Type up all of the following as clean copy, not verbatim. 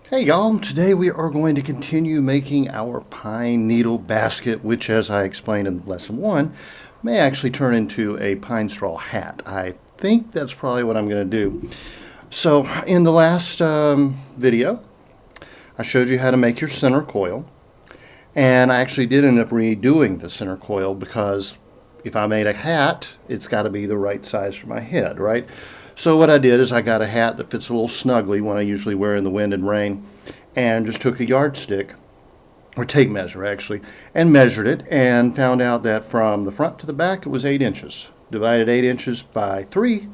Hey y'all, today we are going to continue making our pine needle basket, which as I explained in lesson one, may actually turn into a pine straw hat. I think that's probably what I'm going to do. So in the last video, I showed you how to make your center coil, and I actually did end up redoing the center coil because if I made a hat, it's got to be the right size for my head, right? So what I did is I got a hat that fits a little snugly, one I usually wear in the wind and rain, and just took a yardstick, or tape measure actually, and measured it and found out that from the front to the back it was 8 inches. Divided 8 inches by 3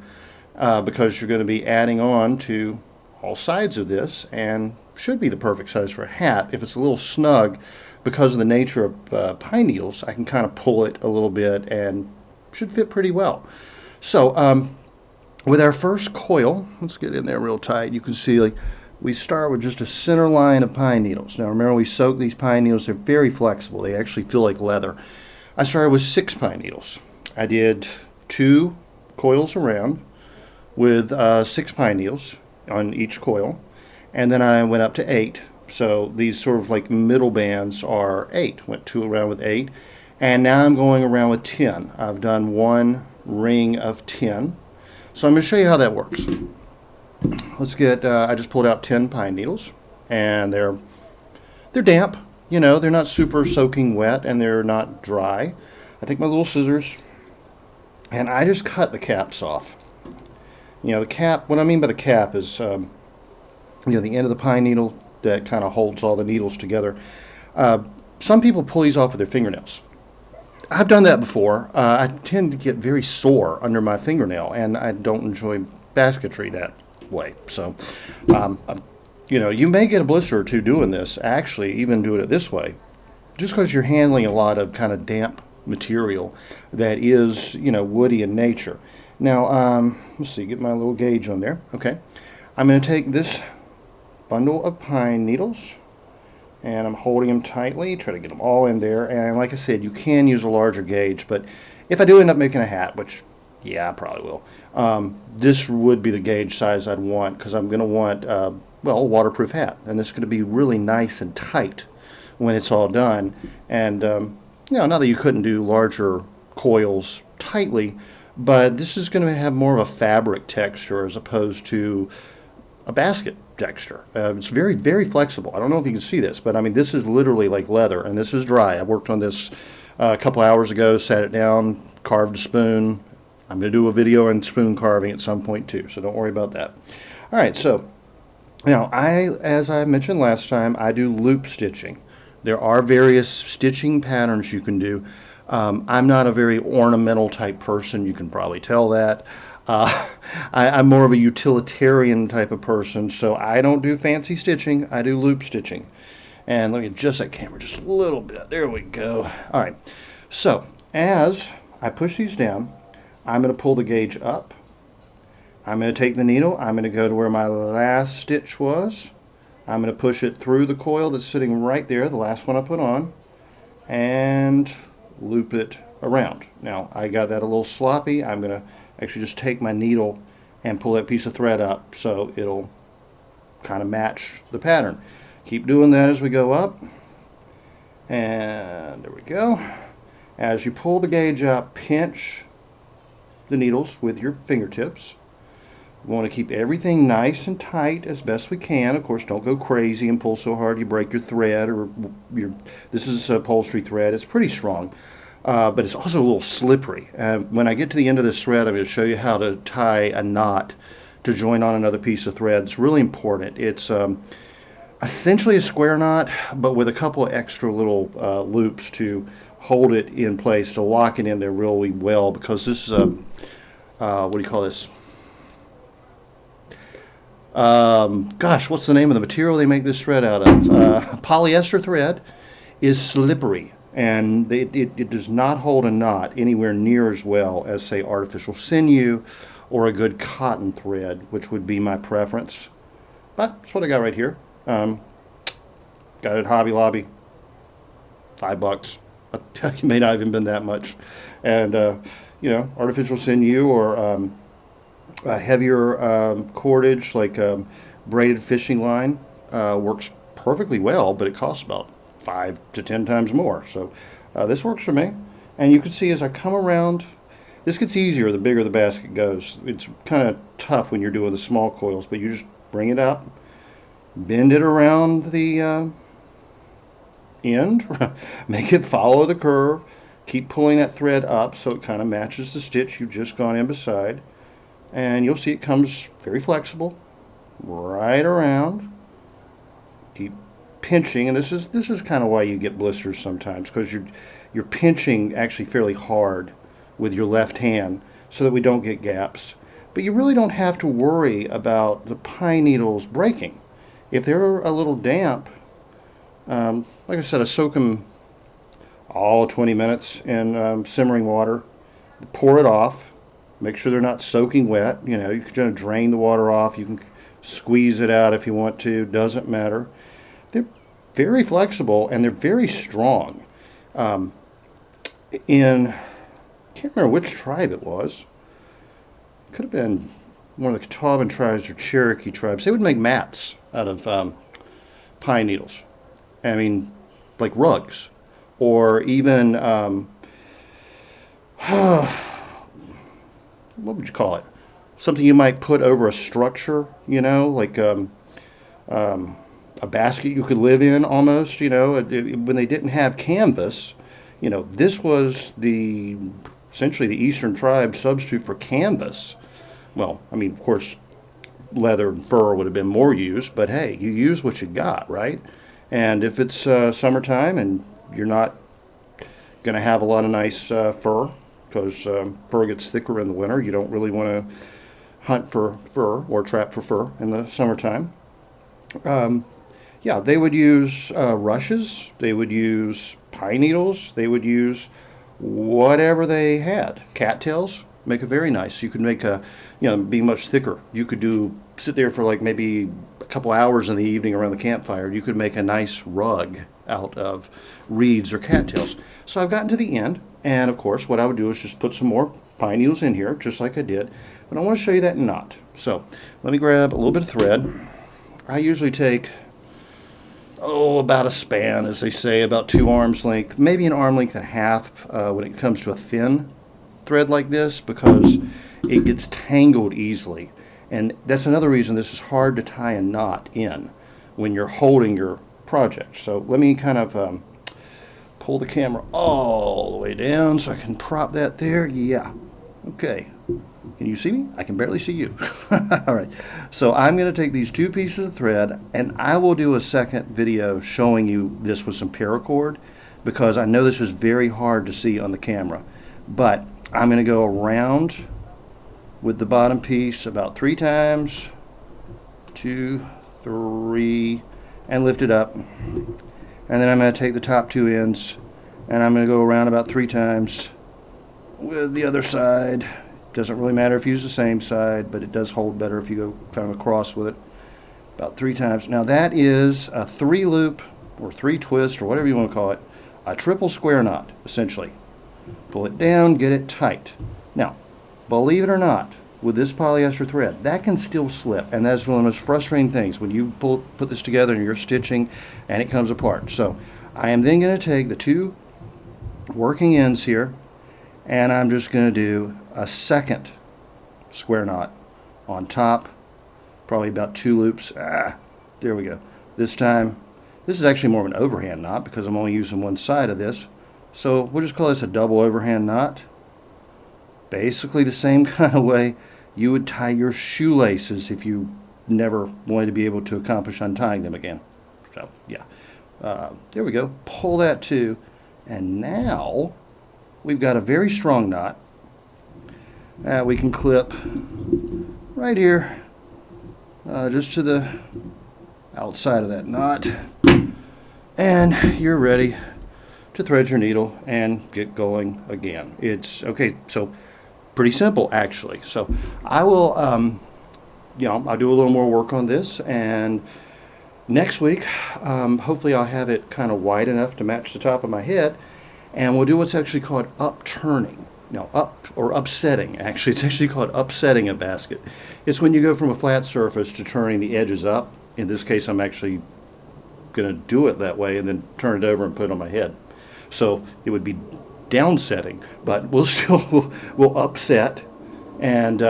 because you're going to be adding on to all sides of this and should be the perfect size for a hat. If it's a little snug, because of the nature of pine needles, I can kind of pull it a little bit and should fit pretty well. So with our first coil, let's get in there real tight. You can see like we start with just a center line of pine needles. Now remember, we soak these pine needles. They're very flexible. They actually feel like leather. I started with 6 pine needles. I did 2 coils around with 6 pine needles on each coil, and then I went up to 8. So these sort of like middle bands are 8. Went 2 around with 8, and now I'm going around with 10. I've done 1 ring of 10. So I'm going to show you how that works. Let's get, I just pulled out 10 pine needles, and they're damp. You know, they're not super soaking wet, and they're not dry. I take my little scissors, and I just cut the caps off. You know, the cap, what I mean by the cap is, you know, the end of the pine needle that kind of holds all the needles together. Some people pull these off with their fingernails. I've done that before. I tend to get very sore under my fingernail, and I don't enjoy basketry that way. So, you know, you may get a blister or two doing this, actually, even doing it this way, just because you're handling a lot of kind of damp material that is, you know, woody in nature. Now, let's see, get my little gauge on there. Okay. I'm going to take this bundle of pine needles, and I'm holding them tightly, try to get them all in there. And like I said, you can use a larger gauge, but if I do end up making a hat, which, yeah, I probably will, this would be the gauge size I'd want, because I'm going to want, well, a waterproof hat. And this is going to be really nice and tight when it's all done. And, you know, not that you couldn't do larger coils tightly, but this is going to have more of a fabric texture as opposed to a basket texture. It's very, very flexible. I don't know if you can see this, but I mean, this is literally like leather, and this is dry. I worked on this a couple hours ago, sat it down, carved a spoon. I'm going to do a video on spoon carving at some point too, so don't worry about that. All right, so now as I mentioned last time, I do loop stitching. There are various stitching patterns you can do. I'm not a very ornamental type person. You can probably tell that. I'm more of a utilitarian type of person, so I don't do fancy stitching. I do loop stitching. And let me adjust that camera just a little bit. There we go. All right. So as I push these down, I'm going to pull the gauge up. I'm going to take the needle. I'm going to go to where my last stitch was. I'm going to push it through the coil that's sitting right there, the last one I put on, and loop it around. Now, I got that a little sloppy. I'm going to actually just take my needle and pull that piece of thread up so it'll kind of match the pattern. Keep doing that as we go up, and there we go. As you pull the gauge up, pinch the needles with your fingertips. We want to keep everything nice and tight as best we can. Of course, don't go crazy and pull so hard you break your thread, or this is upholstery thread. It's pretty strong. But it's also a little slippery. When I get to the end of this thread, I'm going to show you how to tie a knot to join on another piece of thread. It's really important. It's essentially a square knot, but with a couple of extra little loops to hold it in place, to lock it in there really well, because this is what do you call this? Gosh, what's the name of the material they make this thread out of? Polyester thread is slippery. And it does not hold a knot anywhere near as well as, say, artificial sinew or a good cotton thread, which would be my preference. But that's what I got right here. Got it at Hobby Lobby. $5. It may not even been that much. And, you know, artificial sinew or a heavier cordage like braided fishing line. works perfectly well, but it costs about 5 to 10 times more. So this works for me. And you can see as I come around, this gets easier the bigger the basket goes. It's kind of tough when you're doing the small coils, but you just bring it up, bend it around the end, make it follow the curve, keep pulling that thread up so it kind of matches the stitch you've just gone in beside, and you'll see it comes very flexible right around. Keep pinching, and this is kind of why you get blisters sometimes, because you're pinching actually fairly hard with your left hand so that we don't get gaps. But you really don't have to worry about the pine needles breaking. If they're a little damp, like I said, I soak them all 20 minutes in simmering water, pour it off, make sure they're not soaking wet. You know, you can just drain the water off, you can squeeze it out if you want to, doesn't matter. They're very flexible and they're very strong. I can't remember which tribe it was. Could have been one of the Catawban tribes or Cherokee tribes. They would make mats out of pine needles. I mean, like rugs, or even what would you call it? Something you might put over a structure, you know, like a basket you could live in almost, you know. When they didn't have canvas, you know, this was essentially the Eastern tribe substitute for canvas. Well, I mean, of course, leather and fur would have been more used, but hey, you use what you got, right? And if it's summertime and you're not going to have a lot of nice fur, because fur gets thicker in the winter, you don't really want to hunt for fur or trap for fur in the summertime. Yeah, they would use rushes, they would use pine needles, they would use whatever they had. Cattails make it very nice. You could make be much thicker. You could sit there for like maybe a couple hours in the evening around the campfire. You could make a nice rug out of reeds or cattails. So I've gotten to the end, and of course what I would do is just put some more pine needles in here, just like I did. But I want to show you that knot. So let me grab a little bit of thread. I usually take about a span, as they say, about 2 arms length, maybe an arm length and a half when it comes to a thin thread like this, because it gets tangled easily. And that's another reason this is hard to tie a knot in when you're holding your project. So let me kind of pull the camera all the way down so I can prop that there. Yeah. Okay. Can you see me? I can barely see you. All right. So I'm going to take these 2 pieces of thread, and I will do a second video showing you this with some paracord, because I know this is very hard to see on the camera. But I'm going to go around with the bottom piece about 3 times, 2, 3, and lift it up. And then I'm going to take the top 2 ends, and I'm going to go around about 3 times with the other side. Doesn't really matter if you use the same side, but it does hold better if you go kind of across with it. About 3 times. Now that is a 3 loop or 3 twist or whatever you want to call it. A triple square knot, essentially. Pull it down, get it tight. Now, believe it or not, with this polyester thread, that can still slip, and that's one of the most frustrating things when you put this together and you're stitching and it comes apart. So I am then going to take the 2 working ends here, and I'm just going to do a second square knot on top, probably about 2 loops. There we go. This time, this is actually more of an overhand knot because I'm only using one side of this. So we'll just call this a double overhand knot. Basically the same kind of way you would tie your shoelaces if you never wanted to be able to accomplish untying them again. So yeah, there we go. Pull that too, and now we've got a very strong knot. We can clip right here, just to the outside of that knot, and you're ready to thread your needle and get going again. It's okay. So pretty simple, actually. So I will, I'll do a little more work on this, and next week, hopefully I'll have it kind of wide enough to match the top of my head, and we'll do what's actually called upturning. No, upsetting, actually. It's actually called upsetting a basket. It's when you go from a flat surface to turning the edges up In this case, I'm actually going to do it that way and then turn it over and put it on my head. So it would be downsetting, but we'll still we'll upset, and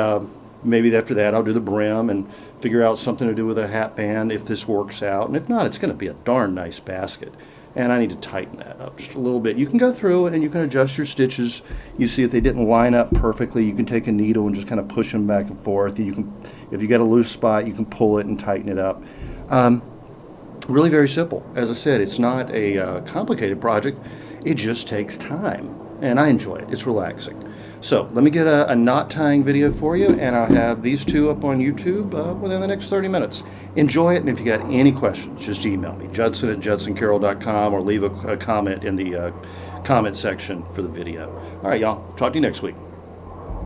maybe after that I'll do the brim and figure out something to do with a hat band if this works out, and if not, it's going to be a darn nice basket. And I need to tighten that up just a little bit. You can go through and you can adjust your stitches. You see if they didn't line up perfectly, you can take a needle and just kind of push them back and forth. You can, if you got a loose spot, you can pull it and tighten it up. Really very simple. As I said, it's not a complicated project. It just takes time, and I enjoy it. It's relaxing. So let me get a knot tying video for you, and I'll have these two up on YouTube within the next 30 minutes. Enjoy it, and if you got any questions, just email me, judson@judsoncarroll.com, or leave a comment in the comment section for the video. All right, y'all. Talk to you next week.